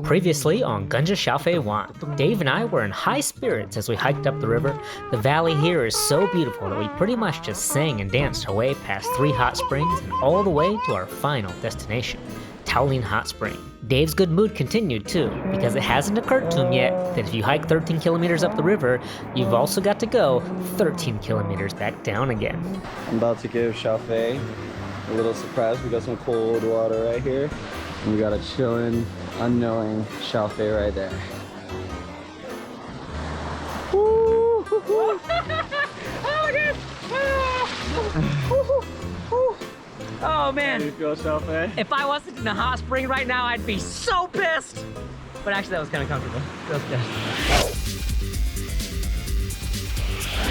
Previously on跟著小飛玩, Dave and I were in high spirits as we hiked up the river. The valley here is so beautiful that we pretty much just sang and danced our way past 3 hot springs and all the way to our final destination, Taolin Hot Spring. Dave's good mood continued too, because it hasn't occurred to him yet that if you hike 13 kilometers up the river, you've also got to go 13 kilometers back down again. I'm about to give Xiaofei a little surprise. We got some cold water right here. And we got a chillin', unknowing Xiaofei right there. Oh my god! Oh man! How do you feel, Xiaofei? If I wasn't in a hot spring right now, I'd be so pissed! But actually, that was kind of comfortable. That was good.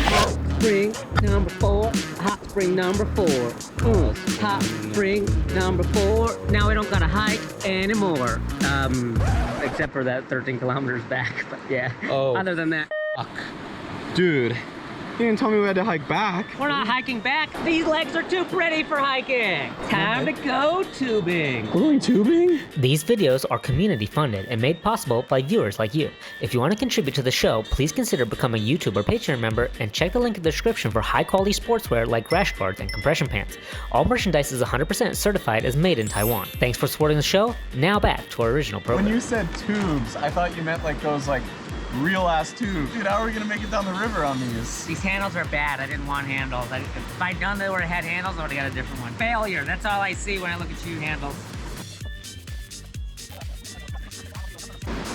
Hot spring number 4. Hot spring number 4. Hot spring number 4. Now we don't gotta hike anymore. Except for that 13 kilometers back. But yeah. Oh. Other than that. Fuck. Dude, you didn't tell me we had to hike back. We're not hiking back. These legs are too pretty for hiking. Time to go tubing. We're going tubing? These videos are community funded and made possible by viewers like you. If you want to contribute to the show, please consider becoming a YouTube or Patreon member and check the link in the description for high quality sportswear like rash guards and compression pants. All merchandise is 100% certified as made in Taiwan. Thanks for supporting the show. Now back to our original program. When you said tubes, I thought you meant like those like real ass tubes. Dude, how are we gonna make it down the river on these? These handles are bad. I didn't want handles. If I'd known they had handles, I would've got a different one. Failure. That's all I see when I look at you handles.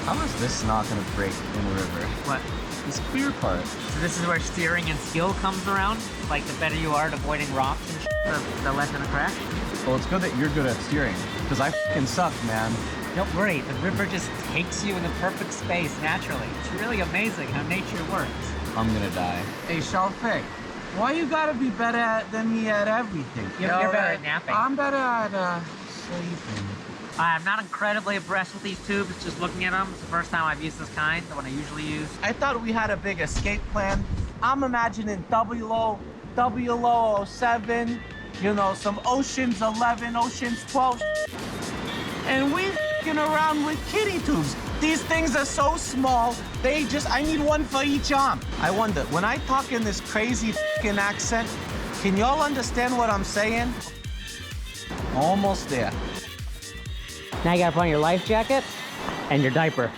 How is this not gonna break in the river? What? This clear part. So this is where steering and skill comes around? Like the better you are at avoiding rocks and shit, the less gonna crash? Well, it's good that you're good at steering, because I fucking suck, man. Don't worry, the river just takes you in the perfect space naturally. It's really amazing how nature works. I'm gonna die. Hey, Xiaofei, why you gotta be better than me at everything? You're better at napping. I'm better at sleeping. I'm not incredibly impressed with these tubes, just looking at them. It's the first time I've used this kind, the one I usually use. I thought we had a big escape plan. I'm imagining WO07, you know, some Ocean's 11, Ocean's 12, and we f***ing around with kiddie tubes. These things are so small, I need one for each arm. I wonder, when I talk in this crazy f***ing accent, can y'all understand what I'm saying? Almost there. Now you gotta put on your life jacket and your diaper.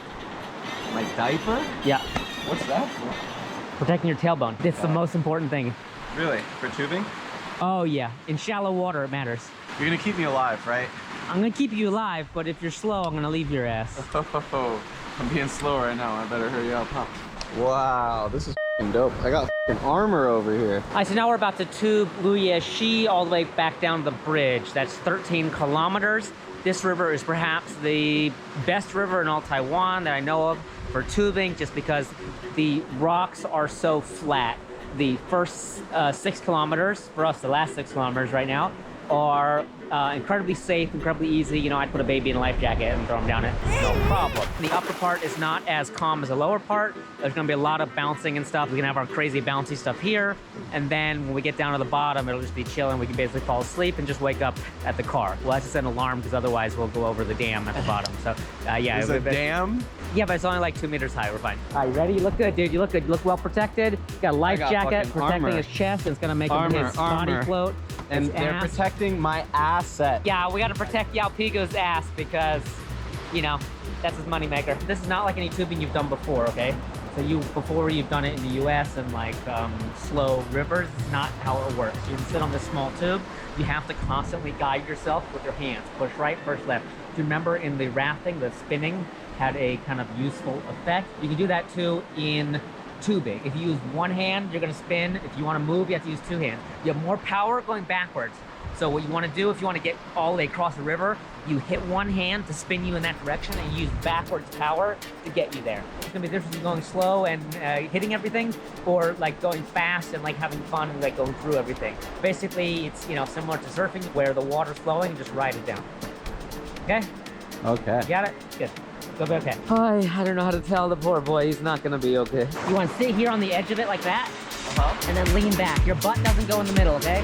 My diaper? Yeah, What's that for? protecting your tailbone. It's the most important thing. Really? For tubing? Oh yeah, in shallow water it matters. You're gonna keep me alive, right? I'm gonna keep you alive, but if you're slow, I'm gonna leave your ass. I'm being slow right now. I better hurry up, huh? Wow, this is f***ing dope. I got f***ing armor over here. All right, so now we're about to tube Luyeshi all the way back down the bridge. That's 13 kilometers. This river is perhaps the best river in all Taiwan that I know of for tubing, just because the rocks are so flat. The first 6 kilometers, for us, the last 6 kilometers right now, are incredibly safe, incredibly easy. You know, I'd put a baby in a life jacket and throw them down it, no problem. The upper part is not as calm as the lower part. There's gonna be a lot of bouncing and stuff. We can have our crazy bouncy stuff here, and then when we get down to the bottom, it'll just be chilling. We can basically fall asleep and just wake up at the car. We'll have to set an alarm, because otherwise we'll go over the dam at the bottom. So yeah. Is it a dam? Yeah, but it's only like 2 meters high. We're fine. All right, you ready? You look good, dude. You look good. You look well protected. You got a life jacket protecting armor. his chest, and it's gonna make his body float. And his they're ass. protecting my asset. Yeah, we gotta protect Yao Pigo's ass because, you know, that's his moneymaker. This is not like any tubing you've done before, okay? So before you've done it in the US and like slow rivers, it's not how it works. You can sit on this small tube. You have to constantly guide yourself with your hands. Push right, push left. Do you remember in the rafting, the spinning had a kind of useful effect? You can do that too in tubing. If you use one hand, you're gonna spin. If you wanna move, you have to use 2 hands. You have more power going backwards. So what you wanna do, if you wanna get all the way across the river, you hit one hand to spin you in that direction and you use backwards power to get you there. It's gonna be the difference between going slow and hitting everything, or like going fast and like having fun and like going through everything. Basically, it's, you know, similar to surfing where the water's flowing, just ride it down. Okay? Okay. You got it? Good. It'll be okay. I don't know how to tell the poor boy he's not gonna be okay. You wanna sit here on the edge of it like that, and then lean back. Your butt doesn't go in the middle, okay?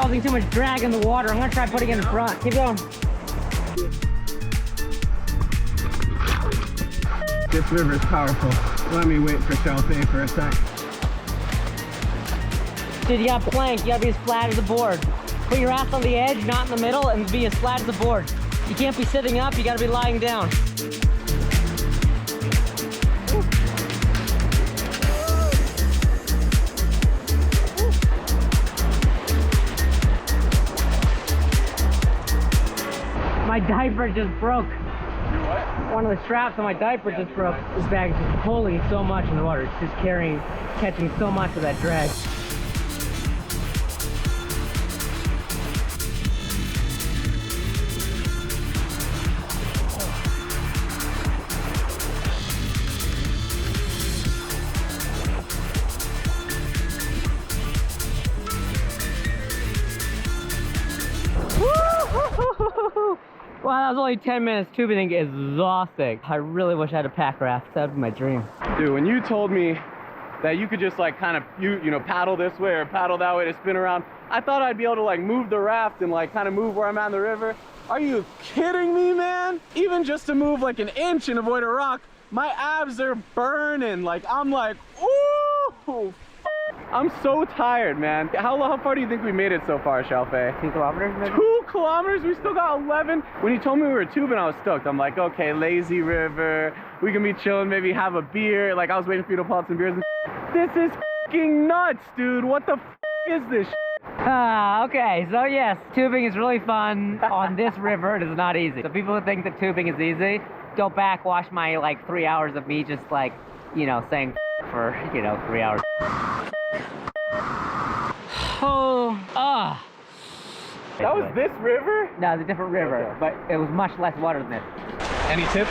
causing too much drag in the water. I'm gonna try putting it in front. Keep going. This river is powerful. Let me wait for Xiaofei for a sec. Dude, you gotta plank. You gotta be as flat as the board. Put your ass on the edge, not in the middle, and be as flat as the board. You can't be sitting up, you gotta be lying down. My diaper just broke. What? One of the straps on my diaper just broke. This bag is just pulling so much in the water. It's just catching so much of that drag. Wow, that was only 10 minutes. Tubing is exhausting. I really wish I had a pack raft. That would be my dream. Dude, when you told me that you could just like kind of, you know, paddle this way or paddle that way to spin around, I thought I'd be able to like move the raft and like kind of move where I'm at in the river. Are you kidding me, man? Even just to move like an inch and avoid a rock, my abs are burning. Like, I'm like, ooh, I'm so tired, man. How far do you think we made it so far, Xiaofei? 2 kilometers maybe? 2 kilometers? We still got 11. When you told me we were tubing, I was stoked. I'm like, okay, lazy river. We can be chilling, maybe have a beer. Like, I was waiting for you to pull out some beers. This is fucking nuts, dude. What the is this? Okay, so yes, tubing is really fun. On this river, it is not easy. So people who think that tubing is easy, go back, watch my like 3 hours of me just like, you know, saying for, you know, 3 hours. That was this river? No, it's a different river, Okay. but it was much less water than this. Any tips?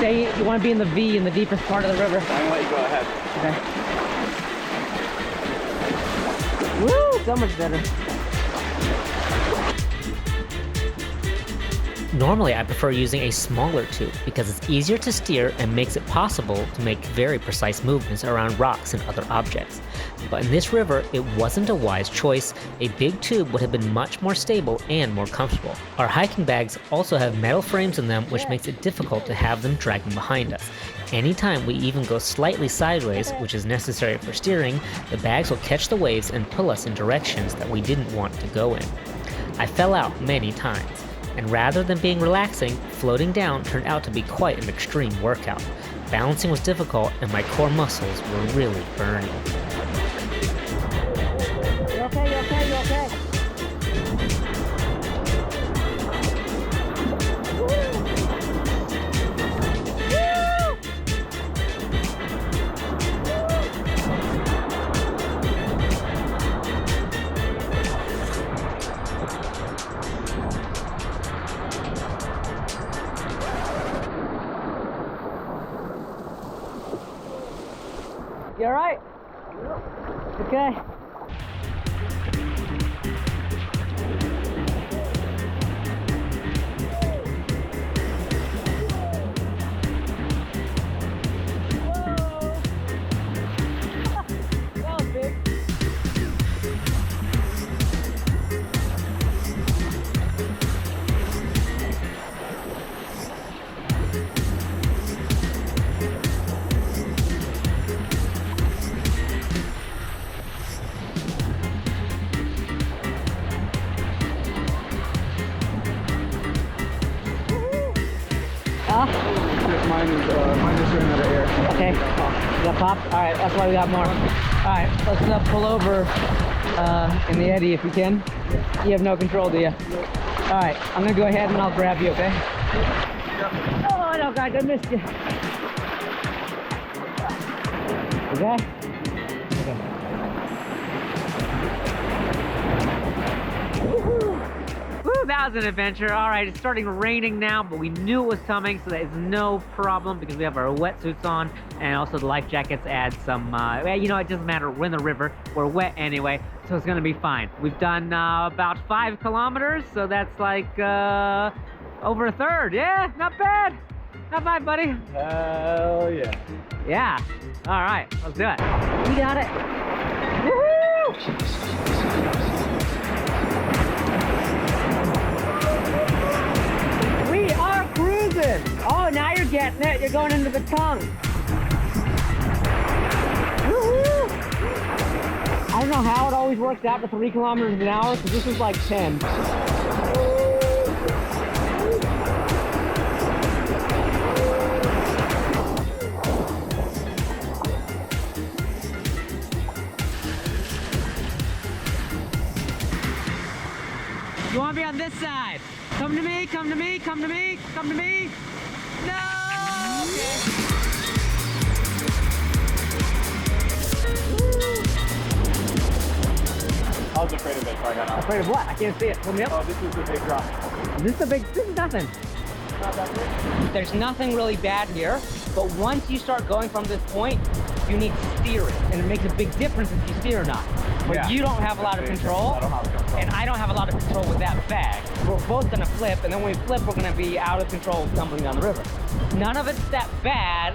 You want to be in the V, in the deepest part of the river. I'm gonna let you go ahead. Okay. Woo, so much better. Normally, I prefer using a smaller tube because it's easier to steer and makes it possible to make very precise movements around rocks and other objects. But in this river, it wasn't a wise choice. A big tube would have been much more stable and more comfortable. Our hiking bags also have metal frames in them, which makes it difficult to have them dragging behind us. Anytime we even go slightly sideways, which is necessary for steering, the bags will catch the waves and pull us in directions that we didn't want to go in. I fell out many times. And rather than being relaxing, floating down turned out to be quite an extreme workout. Balancing was difficult and my core muscles were really burning. You okay, you okay, you okay? You all right? Okay. Mine is running out of air. Okay. You got pop? All right, that's why we got more. All right, let's pull over in the eddy if you can. You have no control, do you? All right, I'm gonna go ahead and I'll grab you, okay? Oh, no, guys, I missed you. Okay? Okay. Woo, that was an adventure. All right, it's starting raining now, but we knew it was coming, so that is no problem because we have our wetsuits on, and also the life jackets add some, you know, it doesn't matter. We're in the river. We're wet anyway, so it's gonna be fine. We've done about 5 kilometers, so that's like over a third. Yeah, not bad. Not bad, buddy. Hell yeah. Yeah. All right, let's do it. We got it. Woohoo! net, you're going into the tongue. Woo-hoo! I don't know how it always works out to 3 kilometers an hour, because this is like 10. You want to be on this side? Come to me, come to me, come to me, come to me. No! Okay. I was afraid of it, so I got out. Afraid of what? I can't see it. Pull me up. Oh, this is the big drop. This is nothing. Not that big. There's nothing really bad here, but once you start going from this point, you need to steer it, and it makes a big difference if you steer or not. But Yeah. you don't have a lot of control, I don't have control. and I don't have a lot of control with that bag. We're both gonna flip, and then when we flip, we're gonna be out of control tumbling down the river. None of it's that bad,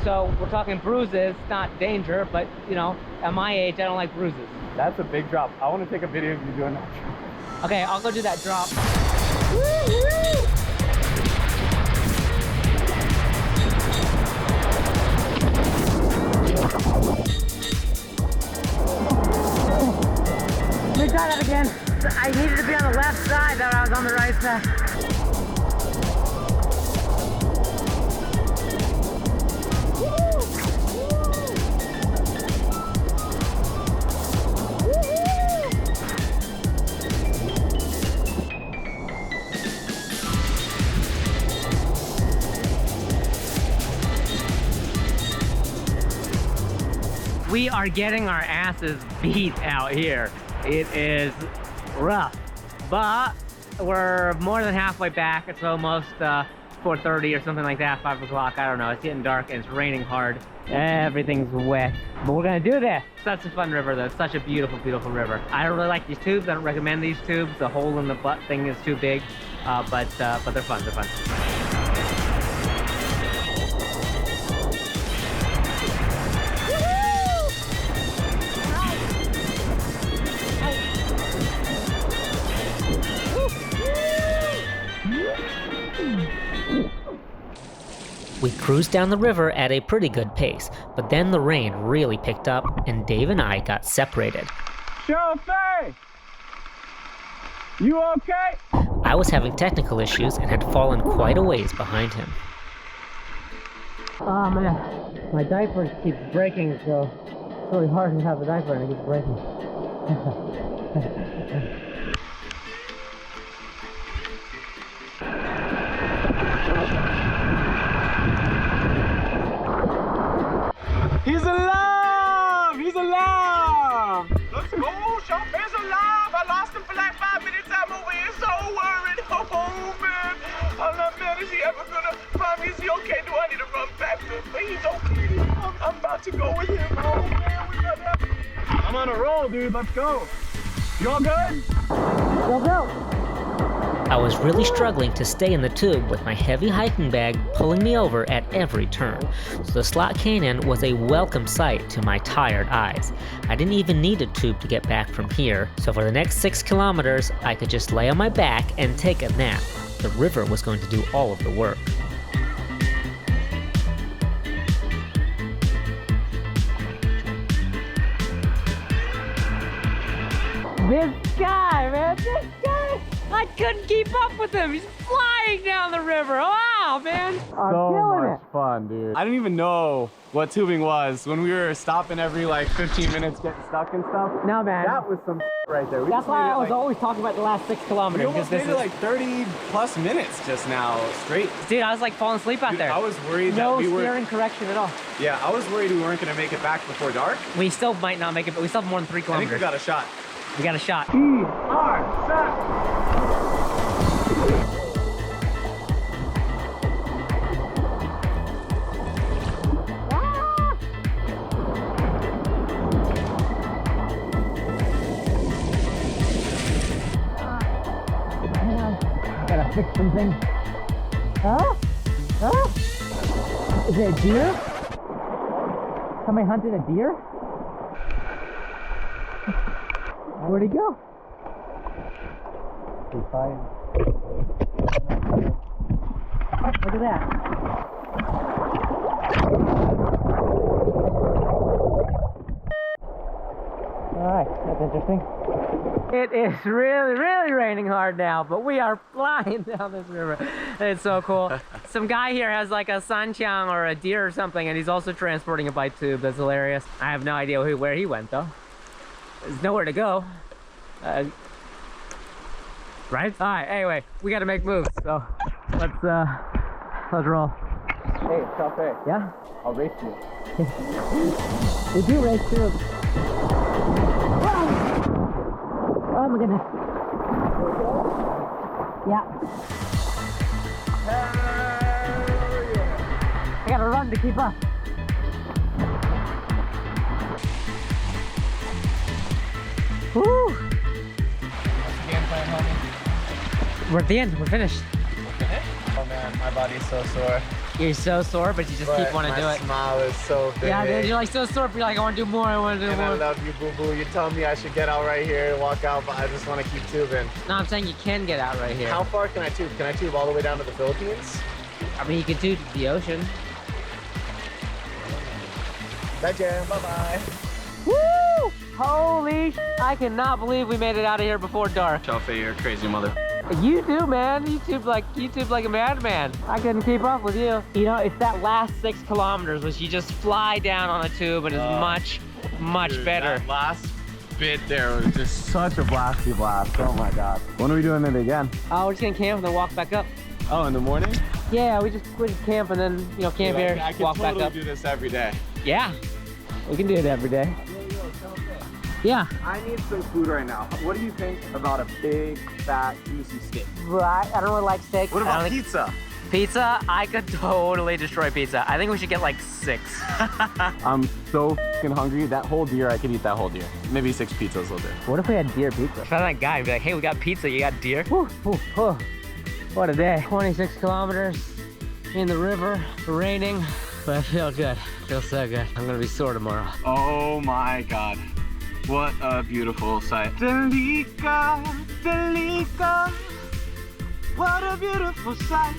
so we're talking bruises, not danger, but you know, at my age, I don't like bruises. That's a big drop. I want to take a video of you doing that. Okay, I'll go do that drop. Let me try that again. I needed to be on the left side, though I was on the right side. We are getting our asses beat out here. It is rough, but we're more than halfway back. It's almost 4:30 or something like that, 5 o'clock. I don't know. It's getting dark and it's raining hard. Everything's wet, but we're gonna do this. Such a fun river though. It's such a beautiful, beautiful river. I don't really like these tubes. I don't recommend these tubes. The hole in the butt thing is too big, but they're fun. They're fun. We cruised down the river at a pretty good pace, but then the rain really picked up and Dave and I got separated. Chauffeur! You okay? I was having technical issues and had fallen quite a ways behind him. Oh man, my diaper keeps breaking, so it's really hard to have the diaper and it keeps breaking. He's alive! He's alive! Let's go! Chauffeur's alive! I lost him for like 5 minutes. I'm over here so worried. Oh man! I'm not mad. Is he ever gonna find me? Is he okay? Do I need to run back to him? But he's okay. I'm about to go with him. Oh man, we got that. I'm on a roll, dude. Let's go. You all good? Go, go! I was really struggling to stay in the tube with my heavy hiking bag pulling me over at every turn, so the slot canyon was a welcome sight to my tired eyes. I didn't even need a tube to get back from here, so for the next 6 kilometers, I could just lay on my back and take a nap. The river was going to do all of the work. This guy, man, this guy! I couldn't keep up with him. He's flying down the river. Wow, man! I'm So killing much fun, dude. I didn't even know what tubing was when we were stopping every like 15 minutes, getting stuck and stuff. No, man. That was some right there. We That's just why made it, I was like, always talking about the last 6 we kilometers. almost Because made this it is, like 30 plus minutes just now straight. dude, I was like falling asleep out Dude, there. I was worried no that we were. steering correction at all. Yeah, I was worried we weren't gonna make it back before dark. We still might not make it, but we still have more than 3 I think kilometers. we got a shot. We got a shot. Gotta fix some things. Huh? Huh? Is it a deer? Somebody hunted a deer? Where'd he go? He's fine. Look at that. Alright, that's interesting. It is really raining hard now, but we are flying down this river. It's so cool. Some guy here has like a sanchang or a deer or something, and he's also transporting a bike tube. That's hilarious. I have no idea where he went though. There's nowhere to go. Right? Alright, anyway, we gotta make moves, so let's roll. Hey, Cafe. Yeah? I'll race you. We do race too. Oh my goodness. Yeah. I gotta run to keep up. Woo! We're at the end. We're finished. Oh man, my body's so sore. You're so sore, but you just keep wanting to do it. My smile is so big. Yeah, dude, you're like so sore, but you're like, I want to do more. I want to do And more. I love you, boo boo. You tell me I should get out right here and walk out, but I just want to keep tubing. No, I'm saying you can get out right here. How far can I tube? Can I tube all the way down to the Philippines? I mean, you could do the ocean. Bye, Jam. Bye-bye. Woo! Holy sh! I cannot believe we made it out of here before dark. Chafe, you're a crazy mother. You do, man. You tube like a madman. I couldn't keep up with you. You know, it's that last 6 kilometers which you just fly down on a tube and is much better. That last bit there was just such a blasty blast. Oh my god. When are we doing it again? Oh, we're just gonna camp and then walk back up. Oh, in the morning? Yeah, we just camp and then camp here, I can walk totally back up. do this every day. Yeah, we can do it every day. Yeah. I need some food right now. What do you think about a big, fat, juicy steak? Right. I don't really like steak. What I about don't think- pizza? Pizza? I could totally destroy pizza. I think we should get like 6. I'm so f***ing hungry. That whole deer, I could eat that whole deer. Maybe 6 pizzas will do. What if we had deer pizza? Try that guy and be like, hey, we got pizza, you got deer? Whew, whew, whew. What a day. 26 kilometers in the river, raining, but I feel good. Feel so good. I'm gonna be sore tomorrow. Oh my god. What a beautiful sight. Delica, Delica. What a beautiful sight.